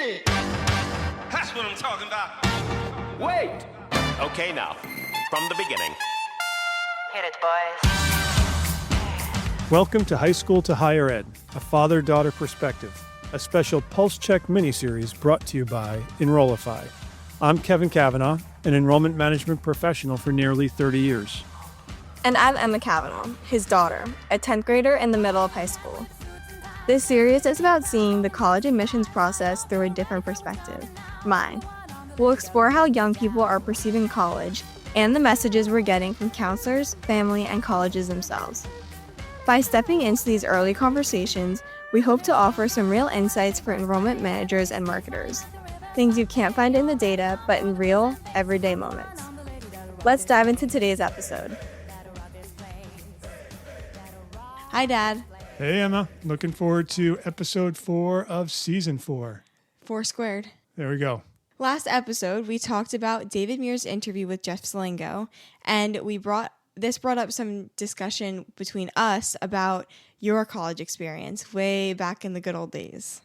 it. That's what I'm talking about. Wait. Okay, now, from the beginning. Hit it, boys. Welcome to High School to Higher Ed, a father-daughter perspective, a special Pulse Check mini-series brought to you by Enrollify. I'm Kevin Cavanaugh, an enrollment management professional for nearly 30 years. And I'm Emma Cavanaugh, his daughter, a 10th grader in the middle of high school. This series is about seeing the college admissions process through a different perspective, mine. We'll explore how young people are perceiving college and the messages we're getting from counselors, family, and colleges themselves. By stepping into these early conversations, we hope to offer some real insights for enrollment managers and marketers. Things you can't find in the data, but in real, everyday moments. Let's dive into today's episode. Hi, Dad. Hey, Emma. Looking forward to episode 4 of season 4. 4 squared. There we go. Last episode, we talked about David Muir's interview with Jeff Salango, and brought up some discussion between us about your college experience way back in the good old days.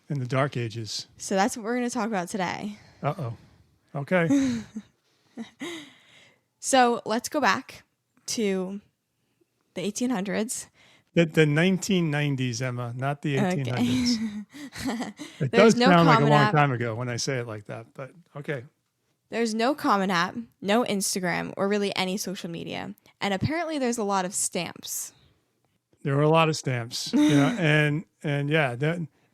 In the dark ages. So that's what we're going to talk about today. Uh-oh. Okay. So let's go back to the 1800s. The 1990s, Emma, not the 1800s. Okay. It does sound like a long time ago when I say it like that, but okay. There's no Common App, no Instagram, or really any social media. And apparently there's a lot of stamps. There were a lot of stamps, and yeah,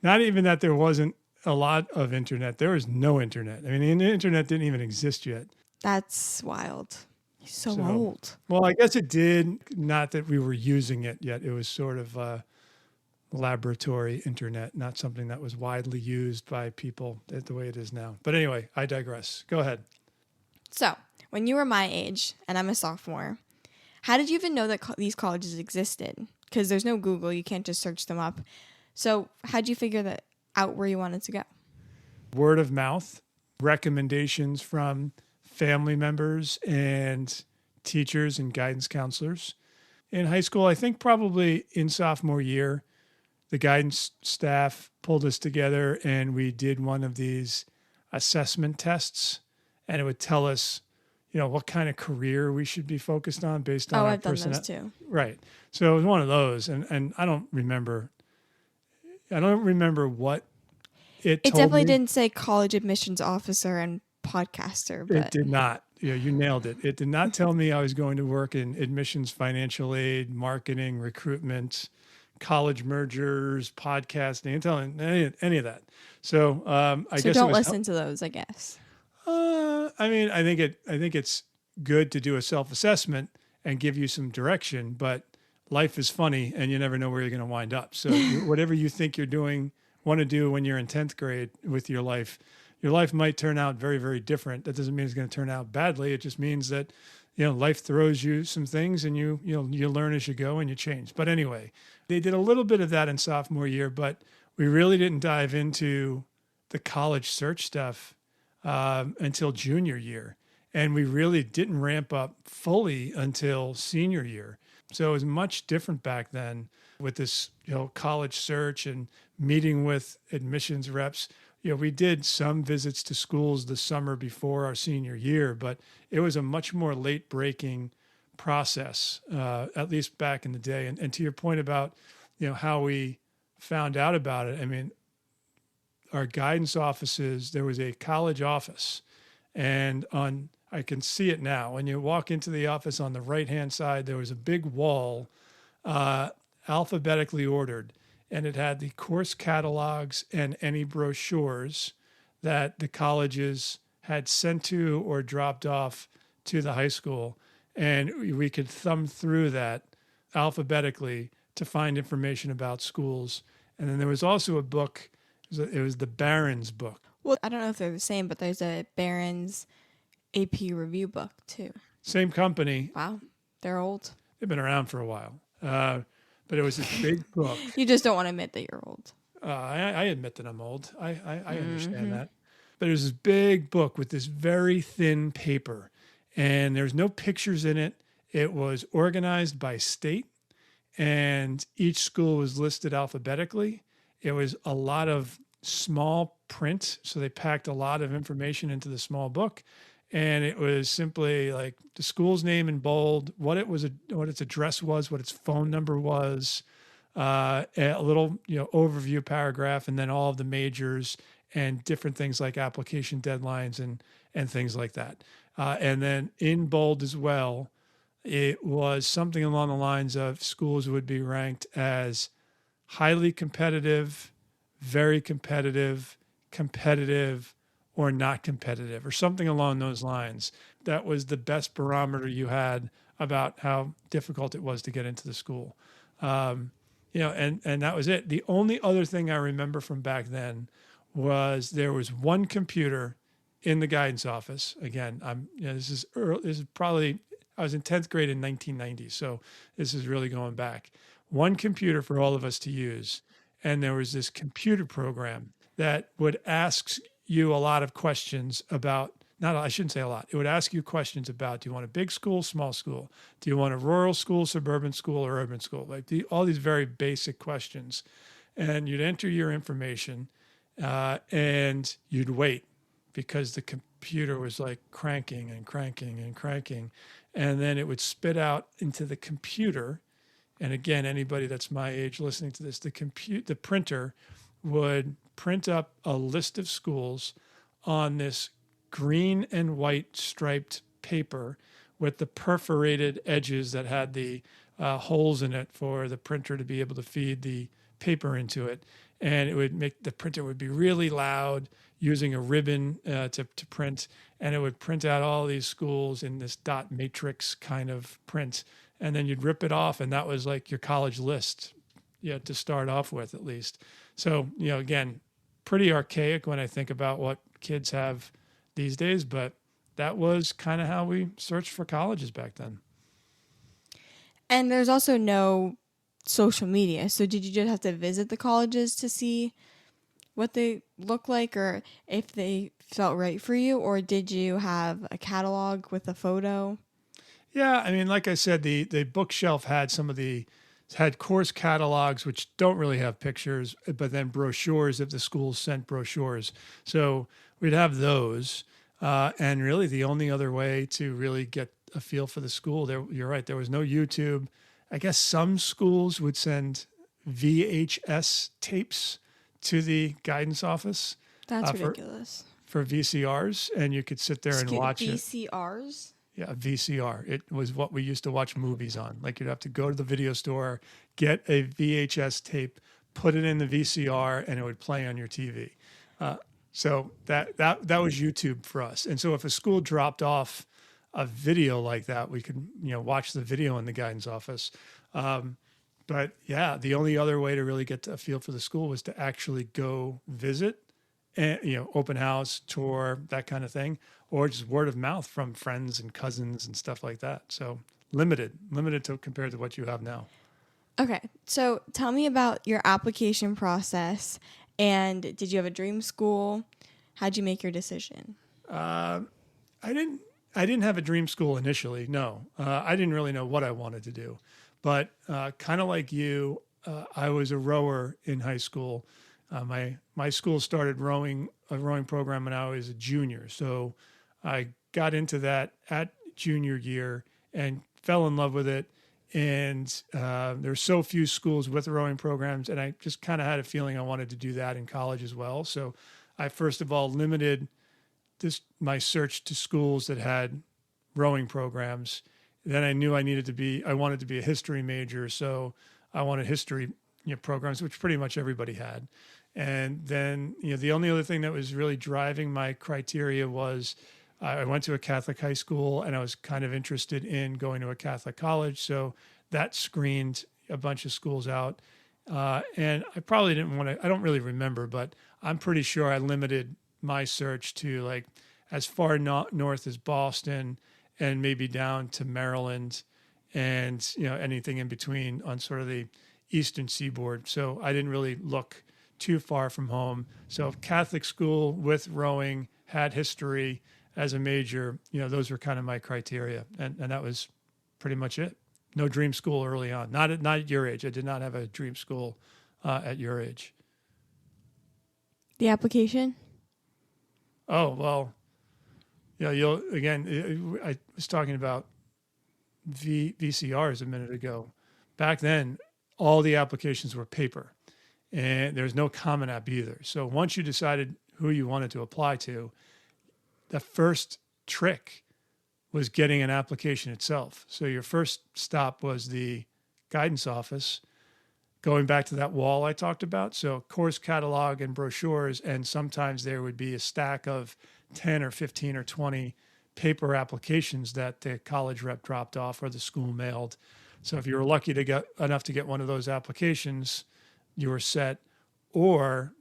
not even that there wasn't a lot of internet. There was no internet. I mean, the internet didn't even exist yet. That's wild. He's so old. Well, I guess it did. Not that we were using it yet. It was sort of laboratory internet, not something that was widely used by people the way it is now. But anyway, I digress. Go ahead. So, when you were my age, and I'm a sophomore, how did you even know that these colleges existed? Because there's no Google. You can't just search them up. So, how'd you figure that out where you wanted to go? Word of mouth, recommendations from family members and teachers and guidance counselors. In high school, I think probably in sophomore year, the guidance staff pulled us together and we did one of these assessment tests, and it would tell us, what kind of career we should be focused on based on our I've done personality. those too. Right. So it was one of those, and I don't remember what it told definitely me. didn't say college admissions officer and podcaster. But It did not. You nailed it. It did not tell me I was going to work in admissions, financial aid, marketing, recruitment, college mergers, podcasting. It didn't tell me any of that. So I guess don't listen to those, I guess. I think it's good to do a self-assessment and give you some direction, but life is funny and you never know where you're going to wind up. So whatever you think you're want to do when you're in 10th grade with your life might turn out very, very different. That doesn't mean it's going to turn out badly. It just means that, life throws you some things and you learn as you go and you change. But anyway, they did a little bit of that in sophomore year, but we really didn't dive into the college search stuff until junior year. And we really didn't ramp up fully until senior year. So it was much different back then with this, college search and meeting with admissions reps. We did some visits to schools the summer before our senior year, but it was a much more late breaking process, at least back in the day. And to your point about, how we found out about it, I mean, our guidance offices, there was a college office, and I can see it now. When you walk into the office on the right-hand side, there was a big wall, alphabetically ordered, and it had the course catalogs and any brochures that the colleges had sent to or dropped off to the high school. And we could thumb through that alphabetically to find information about schools. And then there was also a book, it was the Barron's book. Well, I don't know if they're the same, but there's a Barron's AP review book too. Same company. Wow, they're old. They've been around for a while. But it was this big book. You just don't want to admit that you're old. I admit that I'm old. I understand that. But it was this big book with this very thin paper. And there's no pictures in it. It was organized by state. And each school was listed alphabetically. It was a lot of small print. So they packed a lot of information into the small book. And it was simply like the school's name in bold, what its address was, what its phone number was, a little, overview paragraph, and then all of the majors and different things like application deadlines and things like that. And then in bold as well, it was something along the lines of schools would be ranked as highly competitive, very competitive, competitive, or not competitive, or something along those lines. That was the best barometer you had about how difficult it was to get into the school. And that was it. The only other thing I remember from back then was there was one computer in the guidance office. Again, this is early, this is probably, I was in 10th grade in 1990. So this is really going back. One computer for all of us to use. And there was this computer program that would ask you a lot of questions about, I shouldn't say a lot. It would ask you questions about, do you want a big school, small school? Do you want a rural school, suburban school, or urban school? Like all these very basic questions. And you'd enter your information and you'd wait because the computer was like cranking and cranking and cranking. And then it would spit out into the computer. And again, anybody that's my age listening to this, the printer would print up a list of schools on this green and white striped paper with the perforated edges that had the holes in it for the printer to be able to feed the paper into it. And it would make the printer would be really loud using a ribbon to print. And it would print out all these schools in this dot matrix kind of print. And then you'd rip it off. And that was like your college list, to start off with at least. So, again, pretty archaic when I think about what kids have these days, but that was kind of how we searched for colleges back then. And there's also no social media. So did you just have to visit the colleges to see what they look like or if they felt right for you? Or did you have a catalog with a photo? Yeah, I mean, like I said, the bookshelf had had course catalogs, which don't really have pictures, but then brochures if the schools sent brochures. So we'd have those. And really the only other way to really get a feel for the school, you're right, there was no YouTube. I guess some schools would send VHS tapes to the guidance office. That's ridiculous. For VCRs, and you could sit there and watch it. VCRs? Yeah, VCR. It was what we used to watch movies on. Like you'd have to go to the video store, get a VHS tape, put it in the VCR, and it would play on your TV. So that was YouTube for us. And so if a school dropped off a video like that, we could watch the video in the guidance office. But yeah, the only other way to really get a feel for the school was to actually go visit, and open house, tour, that kind of thing, or just word of mouth from friends and cousins and stuff like that. So limited to compared to what you have now. Okay, so tell me about your application process. And did you have a dream school? How'd you make your decision? I didn't have a dream school initially. No, I didn't really know what I wanted to do, but kind of like you, I was a rower in high school. My school started a rowing program when I was a junior. So I got into that at junior year and fell in love with it. And there's so few schools with rowing programs, and I just kind of had a feeling I wanted to do that in college as well. So I first of all limited my search to schools that had rowing programs. Then I knew I wanted to be a history major, so I wanted history programs, which pretty much everybody had. And then the only other thing that was really driving my criteria was I went to a Catholic high school and I was kind of interested in going to a Catholic college. So that screened a bunch of schools out. And I probably didn't want to, I don't really remember, but I'm pretty sure I limited my search to like as far north as Boston and maybe down to Maryland and, anything in between on sort of the eastern seaboard. So I didn't really look too far from home. So Catholic school with rowing, had history as a major, those were kind of my criteria. And that was pretty much it. No dream school early on. Not at your age. I did not have a dream school at your age. The application? Oh, well, yeah, I was talking about VCRs a minute ago. Back then, all the applications were paper and there's no Common App either. So once you decided who you wanted to apply to, the first trick was getting an application itself. So your first stop was the guidance office, going back to that wall I talked about. So course catalog and brochures, and sometimes there would be a stack of 10 or 15 or 20 paper applications that the college rep dropped off or the school mailed. So if you were lucky to get enough to get one of those applications, you were set. Or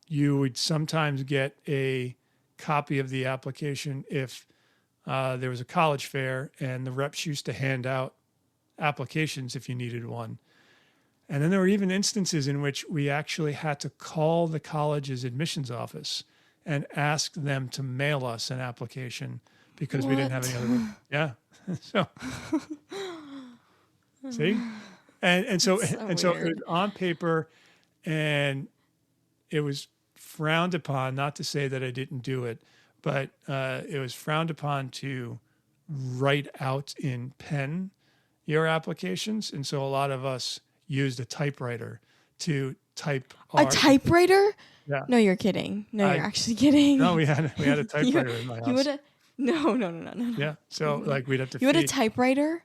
you would sometimes get a copy of the application if there was a college fair and the reps used to hand out applications if you needed one. And then there were even instances in which we actually had to call the college's admissions office and ask them to mail us an application because we didn't have any other way. Yeah. So see? And so it was on paper, and it was frowned upon, not to say that I didn't do it, but it was frowned upon to write out in pen your applications. And so a lot of us used a typewriter to type A typewriter? Yeah. No, you're kidding. No, you're actually kidding. No, we had a typewriter in my house. You would have. No. Yeah. So like we'd have to You had a typewriter?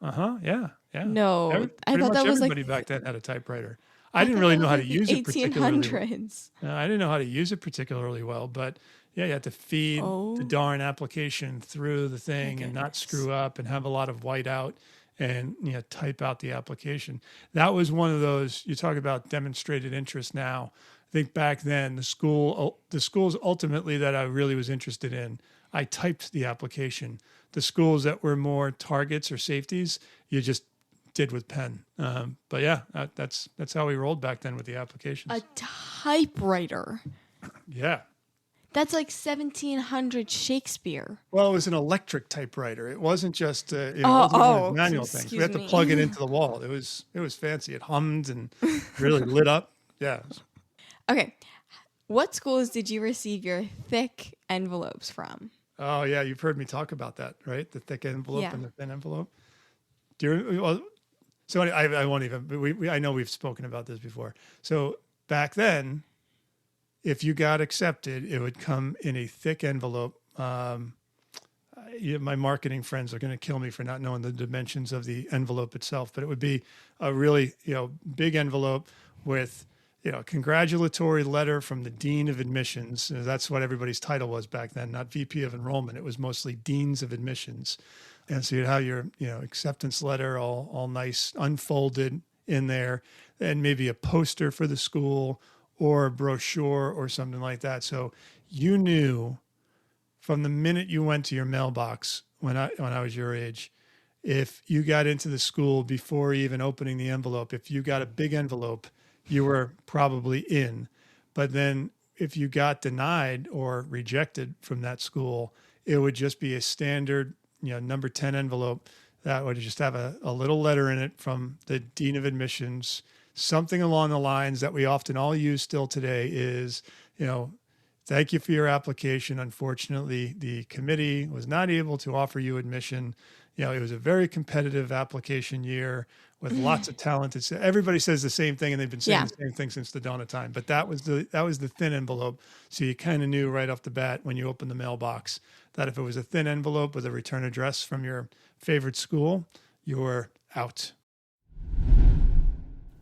Yeah. Yeah. No, I pretty thought much that was like everybody back then had a typewriter. I didn't really know how to use it particularly. 1800s. I didn't know how to use it particularly well, but yeah, you had to feed the darn application through the thing and not screw up and have a lot of whiteout and type out the application. That was one of those, you talk about demonstrated interest now. I think back then the schools ultimately that I really was interested in, I typed the application. The schools that were more targets or safeties, you just did with pen. But yeah, that's how we rolled back then with the applications. A typewriter. Yeah. That's like 1700 Shakespeare. Well, it was an electric typewriter. It wasn't just it wasn't a manual thing. We had to plug it into the wall. It was fancy. It hummed and really lit up. Yeah. Okay. What schools did you receive your thick envelopes from? Oh yeah, you've heard me talk about that, right? The thick envelope and the thin envelope. So I won't even. I know we've spoken about this before. So back then, if you got accepted, it would come in a thick envelope. My marketing friends are going to kill me for not knowing the dimensions of the envelope itself, but it would be a really big envelope with congratulatory letter from the Dean of Admissions. That's what everybody's title was back then, not VP of Enrollment. It was mostly Deans of Admissions. And so you'd have your acceptance letter all nice, unfolded in there, and maybe a poster for the school or a brochure or something like that. So you knew from the minute you went to your mailbox when I was your age, if you got into the school before even opening the envelope, if you got a big envelope, you were probably in. But then if you got denied or rejected from that school, it would just be a standard, number 10 envelope that would just have a little letter in it from the Dean of Admissions. Something along the lines that we often all use still today is, thank you for your application. Unfortunately, the committee was not able to offer you admission. It was a very competitive application year with lots of talented. Everybody says the same thing, and they've been saying the same thing since the dawn of time. But that was the thin envelope. So you kind of knew right off the bat when you opened the mailbox that if it was a thin envelope with a return address from your favorite school, you were out.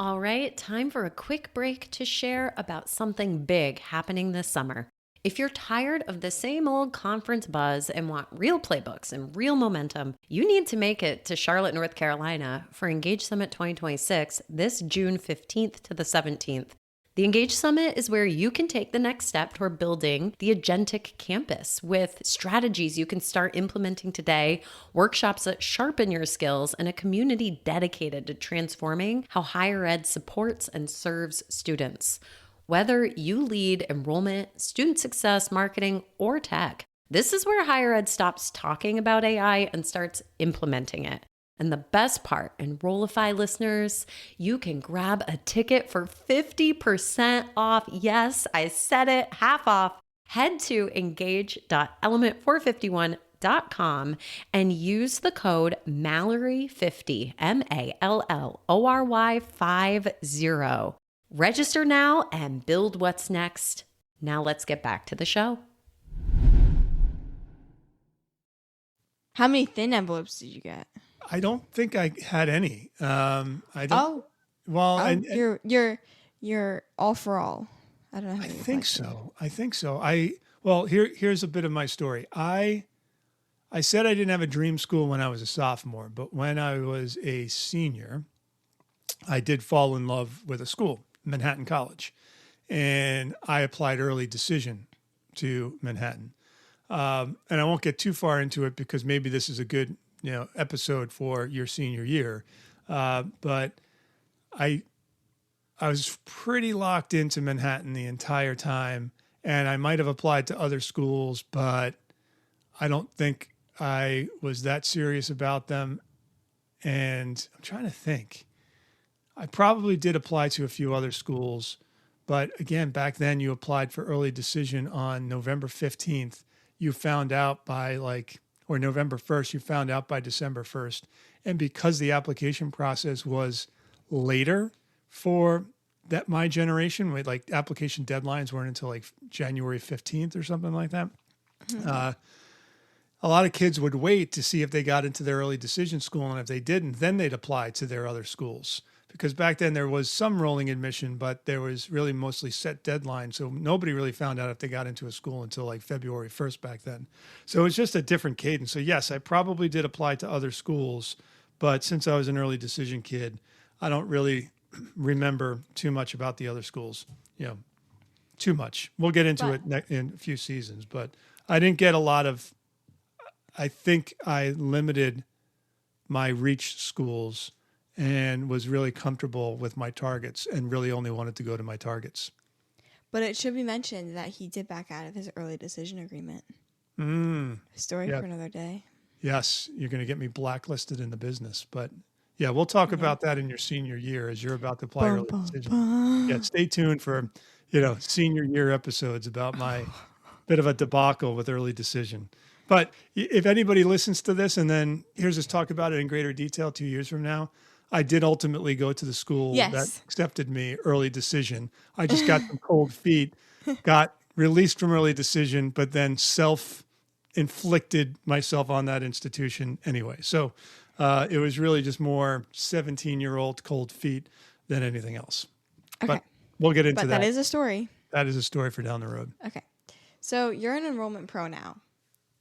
All right, time for a quick break to share about something big happening this summer. If you're tired of the same old conference buzz and want real playbooks and real momentum, you need to make it to Charlotte, North Carolina for Engage Summit 2026 this June 15th to the 17th. The Engage Summit is where you can take the next step toward building the agentic campus with strategies you can start implementing today, workshops that sharpen your skills, and a community dedicated to transforming how higher ed supports and serves students. Whether you lead enrollment, student success, marketing, or tech, this is where higher ed stops talking about AI and starts implementing it. And the best part, Enrollify listeners, you can grab a ticket for 50% off. Yes, I said it, half off. Head to engage.element451.com and use the code Mallory50, MALLORY50. Register now and build what's next. Now let's get back to the show. How many thin envelopes did you get? I don't think I had any. I don't. Oh, Well, and you're all for all. I don't know. How I many think applied to. so. I think so. Here's a bit of my story. I said I didn't have a dream school when I was a sophomore, but when I was a senior, I did fall in love with a school, Manhattan College, and I applied early decision to Manhattan. And I won't get too far into it because maybe this is a good episode for your senior year. But I was pretty locked into Manhattan the entire time, and I might have applied to other schools, but I don't think I was that serious about them. And I'm trying to think. I probably did apply to a few other schools, but again, back then you applied for early decision on November 15th. You found out by or November 1st, you found out by December 1st. And because the application process was later for my generation, with application deadlines weren't until January 15th or something like that. A lot of kids would wait to see if they got into their early decision school. And if they didn't, then they'd apply to their other schools. Because back then there was some rolling admission, but there was really mostly set deadlines. So nobody really found out if they got into a school until February 1st back then. So it was just a different cadence. So yes, I probably did apply to other schools, but since I was an early decision kid, I don't really remember too much about the other schools, too much. We'll get into it in a few seasons, but I didn't get a lot of, I think I limited my reach schools and was really comfortable with my targets and really only wanted to go to my targets. But it should be mentioned that he did back out of his early decision agreement. Story for another day. Yes, you're going to get me blacklisted in the business, but yeah, we'll talk about that in your senior year as you're about to apply early decision. Yeah, stay tuned for senior year episodes about my bit of a debacle with early decision. But if anybody listens to this and then hears us talk about it in greater detail 2 years from now, I did ultimately go to the school that accepted me early decision. I just got some cold feet, got released from early decision, but then self-inflicted myself on that institution anyway. So it was really just more 17-year-old cold feet than anything else. Okay. But we'll get into that. But that is a story. That is a story for down the road. Okay. So you're an enrollment pro now.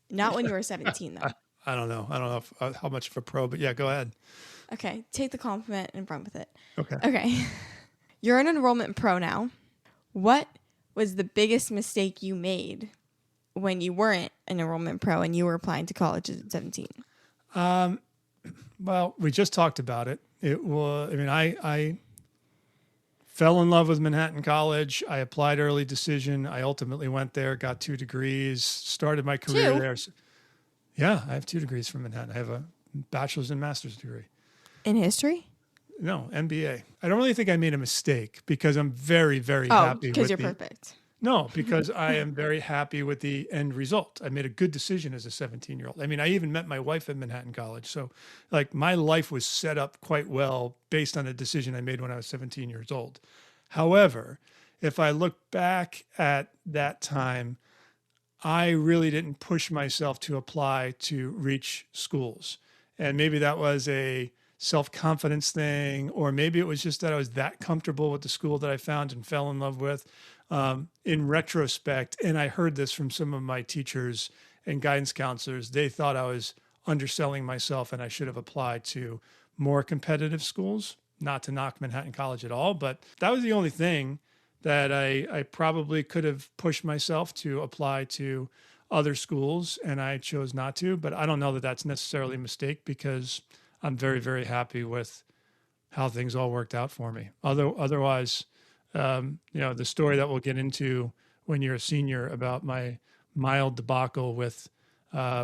Not when you were 17, though. I don't know. I don't know how much of a pro, but yeah, go ahead. Okay. Take the compliment and run with it. Okay. You're an enrollment pro now. What was the biggest mistake you made when you weren't an enrollment pro and you were applying to college at 17? Well, we just talked about it. It was, I fell in love with Manhattan College. I applied early decision. I ultimately went there, got 2 degrees, started my career there. Yeah, I have 2 degrees from Manhattan. I have a bachelor's and master's degree. In history? No, MBA. I don't really think I made a mistake because I'm very, very happy with because you're perfect. No, because I am very happy with the end result. I made a good decision as a 17-year-old. I even met my wife at Manhattan College. So my life was set up quite well based on a decision I made when I was 17 years old. However, if I look back at that time, I really didn't push myself to apply to reach schools. And maybe that was a self-confidence thing, or maybe it was just that I was that comfortable with the school that I found and fell in love with. In retrospect, and I heard this from some of my teachers and guidance counselors, they thought I was underselling myself and I should have applied to more competitive schools, not to knock Manhattan College at all. But that was the only thing that I probably could have pushed myself to apply to other schools, and I chose not to. But I don't know that that's necessarily a mistake because I'm very, very happy with how things all worked out for me. Otherwise, the story that we'll get into when you're a senior about my mild debacle with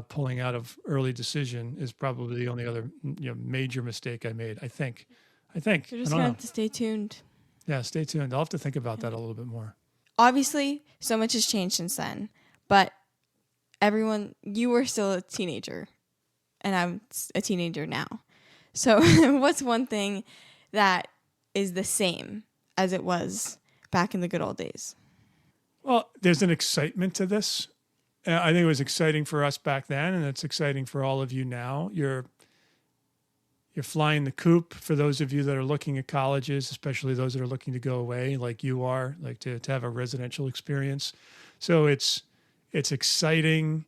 pulling out of early decision is probably the only other major mistake I made. I think. You're I just don't gonna know. have to stay tuned. Yeah, stay tuned. I'll have to think about that a little bit more. Obviously, so much has changed since then, but you were still a teenager, and I'm a teenager now. So what's one thing that is the same as it was back in the good old days? Well, there's an excitement to this. I think it was exciting for us back then, and it's exciting for all of you now. You're flying the coop for those of you that are looking at colleges, especially those that are looking to go away, like you are, like to have a residential experience. So it's exciting.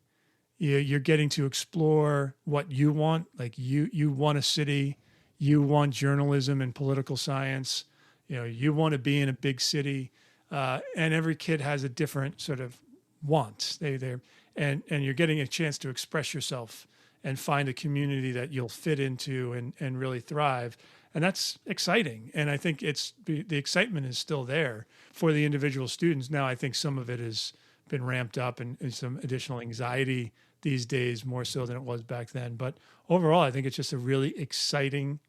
You're getting to explore what you want. Like you want a city, you want journalism and political science. You want to be in a big city, and every kid has a different sort of want. And you're getting a chance to express yourself and find a community that you'll fit into and really thrive. And that's exciting. And I think the excitement is still there for the individual students. Now, I think some of it has been ramped up and some additional anxiety these days, more so than it was back then. But overall, I think it's just a really exciting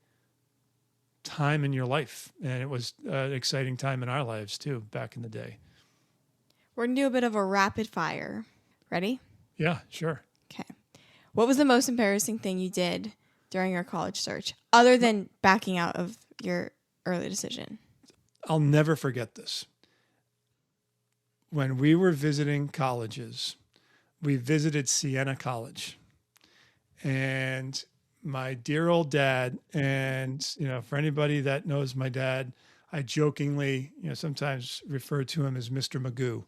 time in your life. And it was an exciting time in our lives too, back in the day. We're going to do a bit of a rapid fire. Ready? Yeah, sure. Okay. What was the most embarrassing thing you did during your college search, other than backing out of your early decision? I'll never forget this. When we were visiting colleges, we visited Siena College. And my dear old dad, and for anybody that knows my dad, I jokingly, sometimes refer to him as Mr. Magoo.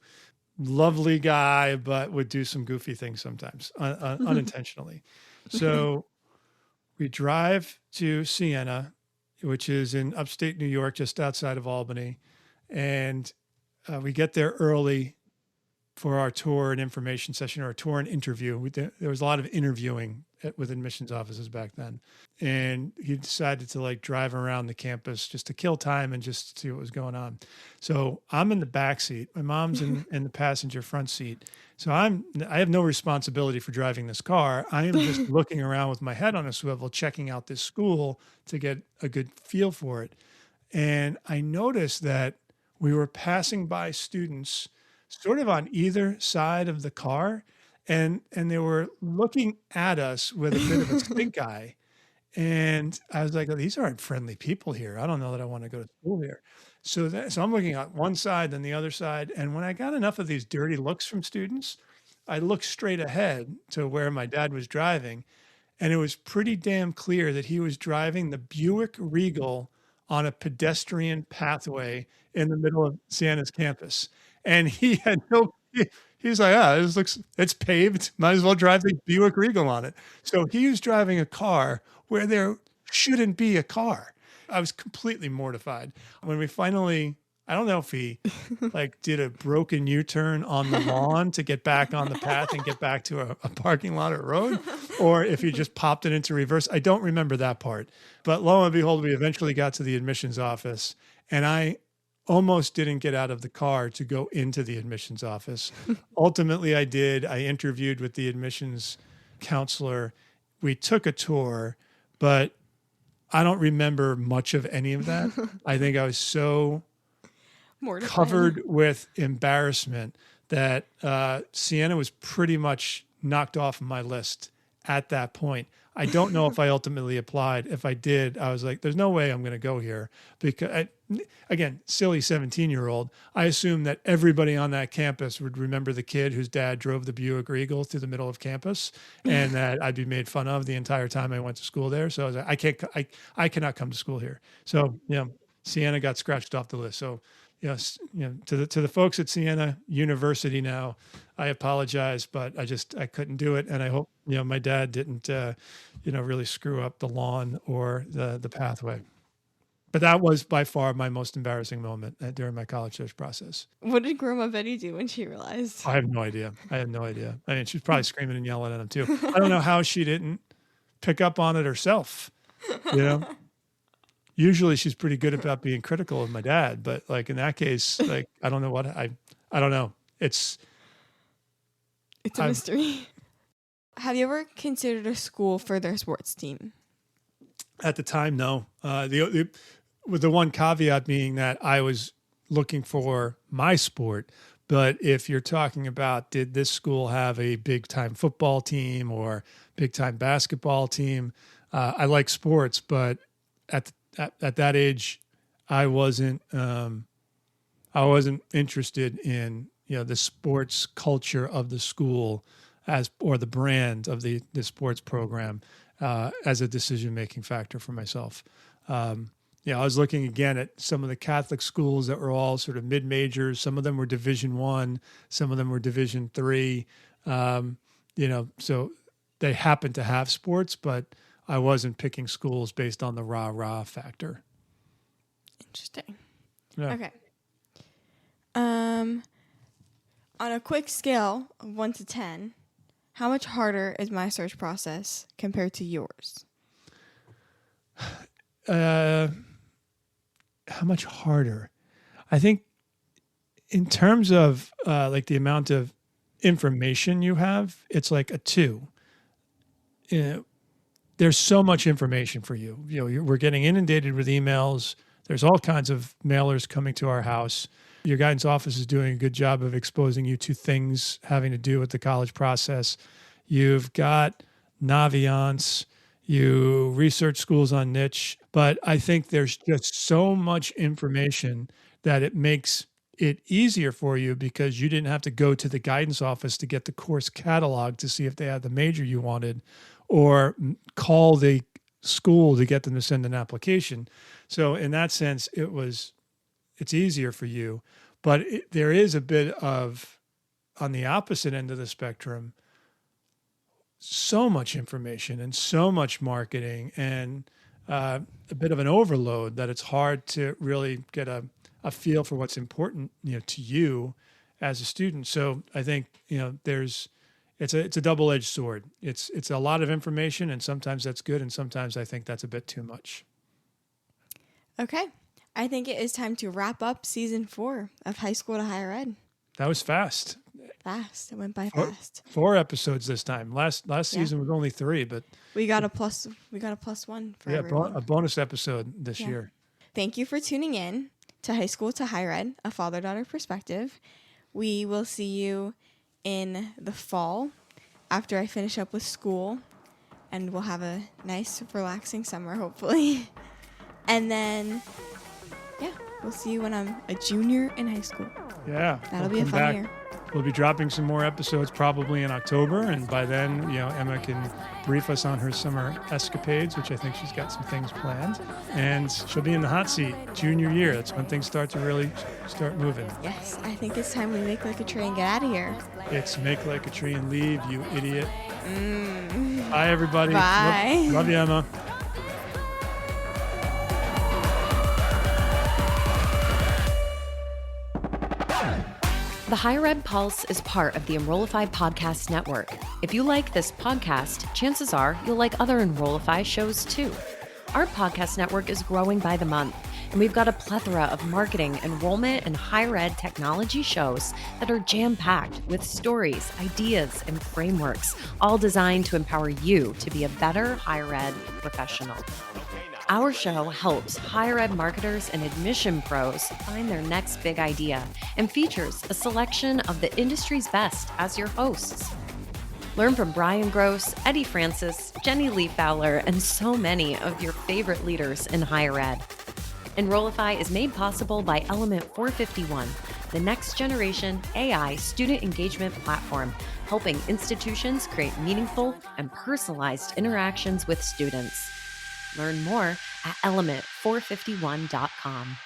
Lovely guy, but would do some goofy things sometimes, unintentionally. So we drive to Siena, which is in upstate New York, just outside of Albany. And we get there early for our tour and information session, or a tour and interview. There was a lot of interviewing with admissions offices back then. And he decided to drive around the campus just to kill time and just see what was going on. So I'm in the back seat. My mom's in the passenger front seat. So I have no responsibility for driving this car. I am just looking around with my head on a swivel, checking out this school to get a good feel for it. And I noticed that we were passing by students sort of on either side of the car, and they were looking at us with a bit of a stink eye. And I was like, oh, these aren't friendly people here. I don't know that I want to go to school here. So I'm looking at one side, then the other side. And when I got enough of these dirty looks from students, I looked straight ahead to where my dad was driving. And it was pretty damn clear that he was driving the Buick Regal on a pedestrian pathway in the middle of Siena's campus. And he had he's like, it's paved. Might as well drive the Buick Regal on it. So he was driving a car where there shouldn't be a car. I was completely mortified. When we finally, I don't know if he did a broken U-turn on the lawn to get back on the path and get back to a parking lot or road, or if he just popped it into reverse. I don't remember that part. But lo and behold, we eventually got to the admissions office, and I almost didn't get out of the car to go into the admissions office. Ultimately, I did. I interviewed with the admissions counselor. We took a tour, but I don't remember much of any of that. I think I was so Mortified. covered with embarrassment that Siena was pretty much knocked off my list at that point. I don't know if I ultimately applied. If I did, I was like, there's no way I'm going to go here. Because, again, silly 17-year-old, I assumed that everybody on that campus would remember the kid whose dad drove the Buick Regal through the middle of campus, and that I'd be made fun of the entire time I went to school there. So I was like, I cannot come to school here. So, Siena got scratched off the list. So, yes, to the folks at Siena University now, I apologize, but I couldn't do it, and I hope my dad didn't really screw up the lawn or the pathway. But that was by far my most embarrassing moment during my college search process. What did Grandma Betty do when she realized? I have no idea. I mean, she was probably screaming and yelling at him too. I don't know how she didn't pick up on it herself. Usually she's pretty good about being critical of my dad, but in that case, I don't know what I don't know. It's a mystery. Have you ever considered a school for their sports team? At the time, no. With the one caveat being that I was looking for my sport. But if you're talking about, did this school have a big time football team or big time basketball team? I like sports, but at that age, I wasn't interested in the sports culture of the school or the brand of the sports program as a decision making factor for myself. I was looking again at some of the Catholic schools that were all sort of mid-majors. Some of them were Division I, some of them were Division III. So they happened to have sports, but I wasn't picking schools based on the rah-rah factor. Interesting. Yeah. Okay. On a quick scale of 1 to 10, how much harder is my search process compared to yours? How much harder? I think in terms of like the amount of information you have, it's like a 2. There's so much information for you. We're getting inundated with emails. There's all kinds of mailers coming to our house. Your guidance office is doing a good job of exposing you to things having to do with the college process. You've got Naviance. You research schools on niche, but I think there's just so much information that it makes it easier for you because you didn't have to go to the guidance office to get the course catalog to see if they had the major you wanted or call the school to get them to send an application. So in that sense, it's easier for you, but there is a bit of, on the opposite end of the spectrum, so much information and so much marketing and a bit of an overload that it's hard to really get a feel for what's important, to you as a student. So I think, it's a double-edged sword. It's a lot of information, and sometimes that's good, and sometimes I think that's a bit too much. Okay. I think it is time to wrap up season 4 of High School to Higher Ed. That was fast. It went by fast. 4 episodes this time. Last season was only 3, but we got a plus 1 for everyone. A bonus episode this year. Thank you for tuning in to High School to Higher Ed, a father-daughter perspective. We will see you in the fall after I finish up with school, and we'll have a nice, relaxing summer, hopefully. And then, we'll see you when I'm a junior in high school. Yeah. That'll be a fun year. We'll be dropping some more episodes probably in October, and by then, Emma can brief us on her summer escapades, which I think she's got some things planned. And she'll be in the hot seat junior year. That's when things start to really start moving. Yes, I think it's time we make like a tree and get out of here. It's make like a tree and leave, you idiot. Bye, everybody. Bye. Love you, Emma. The Higher Ed Pulse is part of the Enrollify podcast network. If you like this podcast, chances are you'll like other Enrollify shows too. Our podcast network is growing by the month, and we've got a plethora of marketing, enrollment, and higher ed technology shows that are jam-packed with stories, ideas, and frameworks, all designed to empower you to be a better higher ed professional. Our show helps higher ed marketers and admission pros find their next big idea and features a selection of the industry's best as your hosts. Learn from Brian Gross, Eddie Francis, Jenny Lee Fowler, and so many of your favorite leaders in higher ed. Enrollify is made possible by Element 451, the next generation AI student engagement platform, helping institutions create meaningful and personalized interactions with students. Learn more at element451.com.